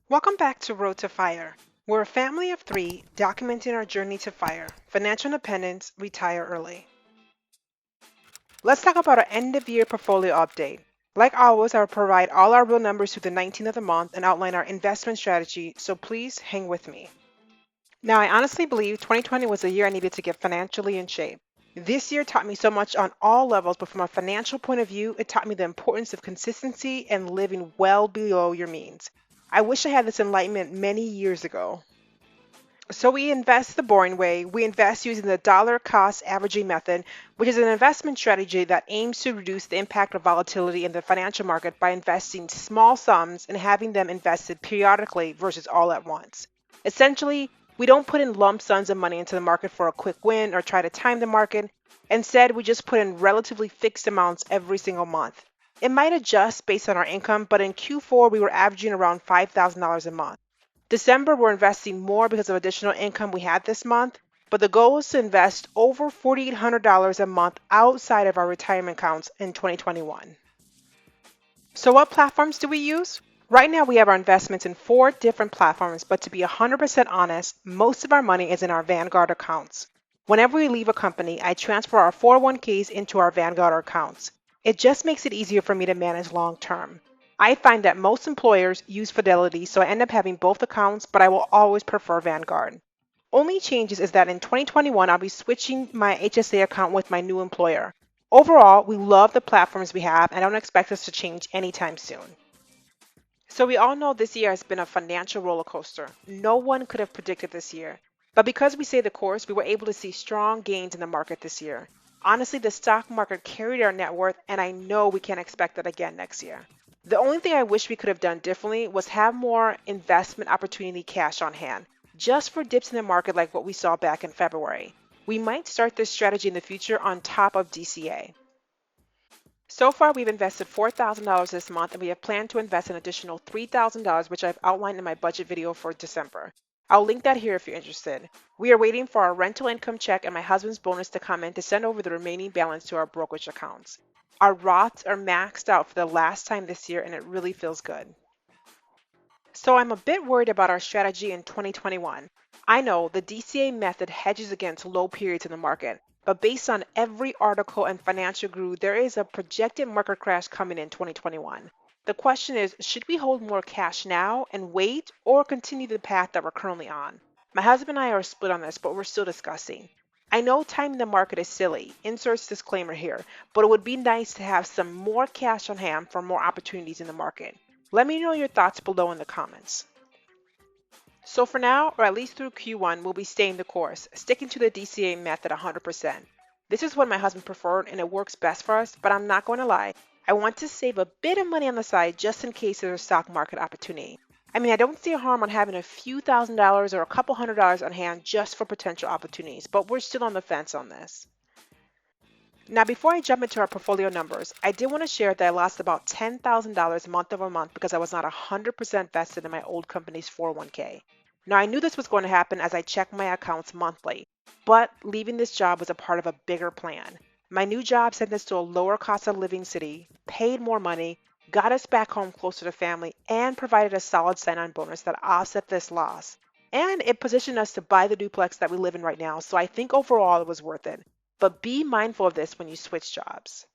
Welcome back to Road to Fire. We're a family of three documenting our journey to fire, financial independence, retire early. Let's talk about our end of year portfolio update. Like always, I will provide all our real numbers through the 19th of the month and outline our investment strategy, so please hang with me. Now, I honestly believe 2020 was the year I needed to get financially in shape. This year taught me so much on all levels, but from a financial point of view, it taught me the importance of consistency and living well below your means. I wish I had this enlightenment many years ago. So we invest the boring way. We invest using the dollar cost averaging method, which is an investment strategy that aims to reduce the impact of volatility in the financial market by investing small sums and having them invested periodically versus all at once. Essentially, we don't put in lump sums of money into the market for a quick win or try to time the market. Instead, we just put in relatively fixed amounts every single month. It might adjust based on our income, but in Q4, we were averaging around $5,000 a month. December, we're investing more because of additional income we had this month, but the goal is to invest over $4,800 a month outside of our retirement accounts in 2021. So, what platforms do we use? Right now, we have our investments in four different platforms, but to be 100% honest, most of our money is in our Vanguard accounts. Whenever we leave a company, I transfer our 401ks into our Vanguard accounts. It just makes it easier for me to manage long term. I find that most employers use Fidelity, so I end up having both accounts, but I will always prefer Vanguard. Only changes is that in 2021, I'll be switching my HSA account with my new employer. Overall, we love the platforms we have and I don't expect us to change anytime soon. So we all know this year has been a financial roller coaster. No one could have predicted this year. But because we stayed the course, we were able to see strong gains in the market this year. Honestly, the stock market carried our net worth, and I know we can't expect that again next year. The only thing I wish we could have done differently was have more investment opportunity cash on hand, just for dips in the market like what we saw back in February. We might start this strategy in the future on top of DCA. So far, we've invested $4,000 this month, and we have planned to invest an additional $3,000, which I've outlined in my budget video for December. I'll link that here if you're interested. We are waiting for our rental income check and my husband's bonus to come in to send over the remaining balance to our brokerage accounts. Our Roths are maxed out for the last time this year, and it really feels good. So I'm a bit worried about our strategy in 2021. I know the DCA method hedges against low periods in the market, but based on every article and financial guru, there is a projected market crash coming in 2021. The question is, should we hold more cash now and wait or continue the path that we're currently on? My husband and I are split on this, but we're still discussing. I know timing the market is silly, inserts disclaimer here, but it would be nice to have some more cash on hand for more opportunities in the market. Let me know your thoughts below in the comments. So for now, or at least through Q1, we'll be staying the course, sticking to the DCA method 100%. This is what my husband preferred and it works best for us, but I'm not going to lie. I want to save a bit of money on the side just in case there's a stock market opportunity. I mean, I don't see a harm on having a few $1,000s or a couple $100s on hand just for potential opportunities, but we're still on the fence on this. Now, before I jump into our portfolio numbers, I did want to share that I lost about $10,000 month over month because I was not 100% vested in my old company's 401k. Now, I knew this was going to happen as I checked my accounts monthly, but leaving this job was a part of a bigger plan. My new job sent us to a lower cost of living city, paid more money, got us back home closer to family, and provided a solid sign-on bonus that offset this loss. And it positioned us to buy the duplex that we live in right now, so I think overall it was worth it. But be mindful of this when you switch jobs.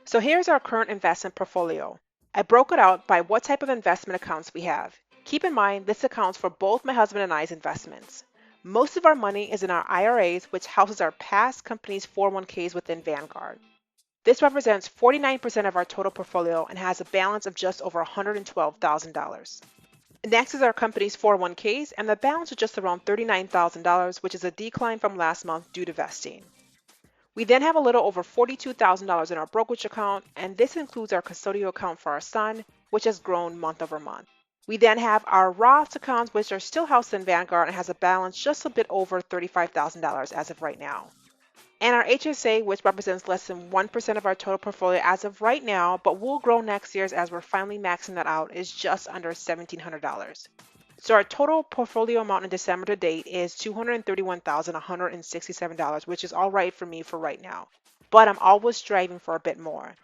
So here's our current investment portfolio. I broke it out by what type of investment accounts we have. Keep in mind, this accounts for both my husband and I's investments. Most of our money is in our IRAs, which houses our past company's 401ks within Vanguard. This represents 49% of our total portfolio and has a balance of just over $112,000. Next is our company's 401ks, and the balance is just around $39,000, which is a decline from last month due to vesting. We then have a little over $42,000 in our brokerage account, and this includes our custodial account for our son, which has grown month over month. We then have our Roth accounts, which are still housed in Vanguard and has a balance just a bit over $35,000 as of right now. And our HSA, which represents less than 1% of our total portfolio as of right now, but will grow next year as we're finally maxing that out, is just under $1,700. So our total portfolio amount in December to date is $231,167, which is all right for me for right now. But I'm always striving for a bit more.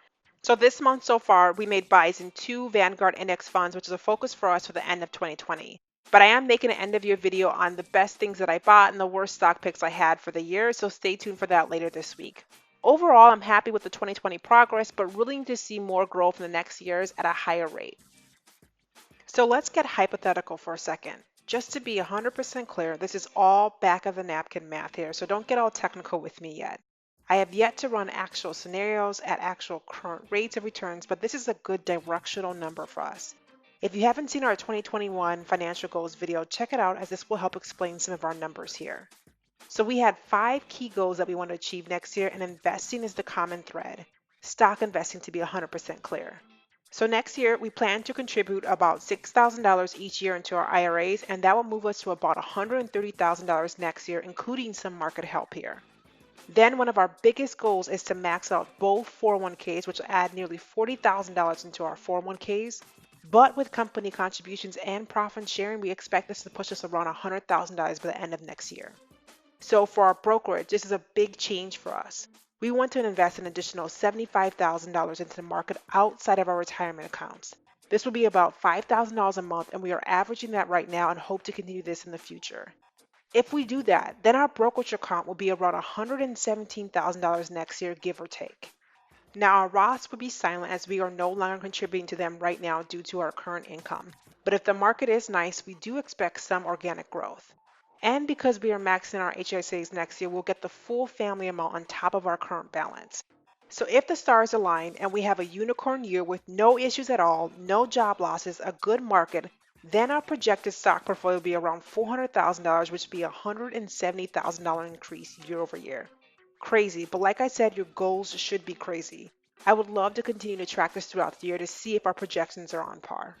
So this month so far, we made buys in 2 Vanguard index funds, which is a focus for us for the end of 2020. But I am making an end of year video on the best things that I bought and the worst stock picks I had for the year, so stay tuned for that later this week. Overall, I'm happy with the 2020 progress, but really need to see more growth in the next years at a higher rate. So let's get hypothetical for a second. Just to be 100% clear, this is all back of the napkin math here, so don't get all technical with me yet. I have yet to run actual scenarios at actual current rates of returns, but this is a good directional number for us. If you haven't seen our 2021 financial goals video, check it out as this will help explain some of our numbers here. So we had 5 key goals that we want to achieve next year, and investing is the common thread. Stock investing to be 100% clear. So next year, we plan to contribute about $6,000 each year into our IRAs, and that will move us to about $130,000 next year, including some market help here. Then one of our biggest goals is to max out both 401ks, which will add nearly $40,000 into our 401ks. But with company contributions and profit sharing, we expect this to push us around $100,000 by the end of next year. So for our brokerage, this is a big change for us. We want to invest an additional $75,000 into the market outside of our retirement accounts. This will be about $5,000 a month, and we are averaging that right now and hope to continue this in the future. If we do that, then our brokerage account will be around $117,000 next year, give or take. Now our Roths will be silent as we are no longer contributing to them right now due to our current income. But if the market is nice, we do expect some organic growth. And because we are maxing our HSAs next year, we'll get the full family amount on top of our current balance. So if the stars align and we have a unicorn year with no issues at all, no job losses, a good market, then our projected stock portfolio will be around $400,000, which would be a $170,000 increase year over year. Crazy, but like I said, your goals should be crazy. I would love to continue to track this throughout the year to see if our projections are on par.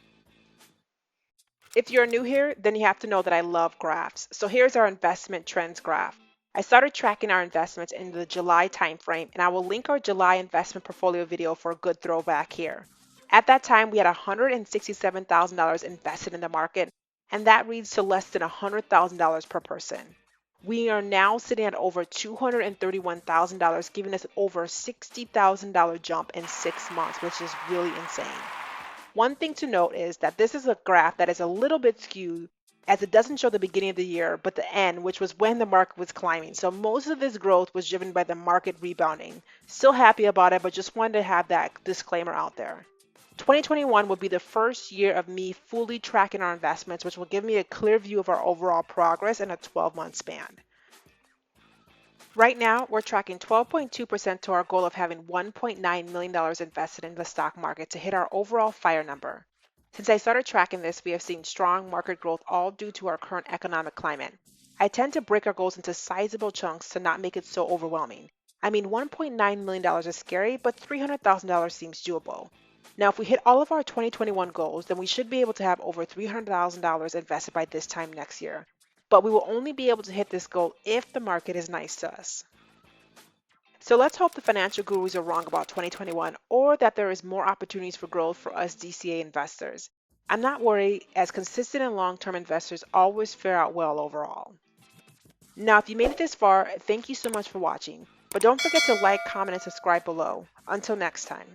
If you're new here, then you have to know that I love graphs. So here's our investment trends graph. I started tracking our investments in the July timeframe, and I will link our July investment portfolio video for a good throwback here. At that time, we had $167,000 invested in the market, and that reads to less than $100,000 per person. We are now sitting at over $231,000, giving us over $60,000 jump in 6 months, which is really insane. One thing to note is that this is a graph that is a little bit skewed as it doesn't show the beginning of the year, but the end, which was when the market was climbing. So most of this growth was driven by the market rebounding. Still happy about it, but just wanted to have that disclaimer out there. 2021 will be the first year of me fully tracking our investments, which will give me a clear view of our overall progress in a 12-month span. Right now, we're tracking 12.2% to our goal of having $1.9 million invested in the stock market to hit our overall FIRE number. Since I started tracking this, we have seen strong market growth all due to our current economic climate. I tend to break our goals into sizable chunks to not make it so overwhelming. I mean, $1.9 million is scary, but $300,000 seems doable. Now, if we hit all of our 2021 goals, then we should be able to have over $300,000 invested by this time next year. But we will only be able to hit this goal if the market is nice to us. So let's hope the financial gurus are wrong about 2021, or that there is more opportunities for growth for us DCA investors. I'm not worried, as consistent and long-term investors always fare out well overall. Now, if you made it this far, thank you so much for watching. But don't forget to like, comment, and subscribe below. Until next time.